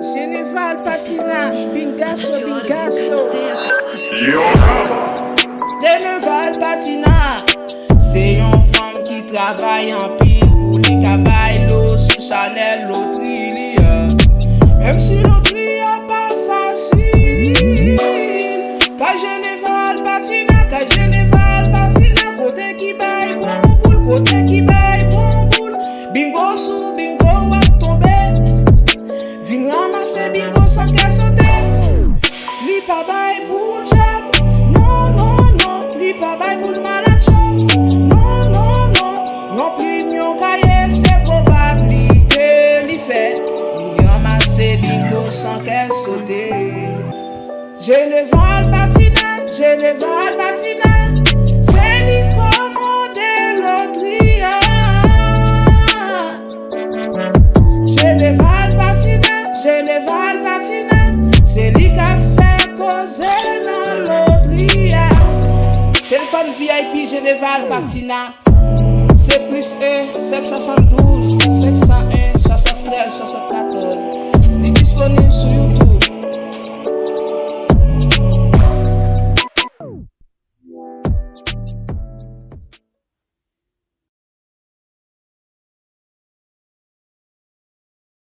Généval Patina, Bingasso, Bingasso. Généval Patina, c'est une femme qui travaille en pile pour les cabailles, l'eau sous Chanel, l'autre même si l'autre pas facile. Car Généval Patina, côté qui baille bon boule, côté qui baille bon boule. Bingo sous bingo à tomber. Vin ramasser bingo sans qu'elle saute. Li pas baille boule jab. Non, non, non. Li pas baille boule malade chaud. Non, non, non. Yon pli yon cahier, c'est probabilité. Li fait. Li ramasser bingo sans qu'elle saute. Généval Patina, Généval Patina. C'est li commande l'autre. Généval Patina, Généval Patina. C'est lui qui a fait causer dans l'autre. Téléphone VIP Généval Patina. C'est plus 1 772 501 73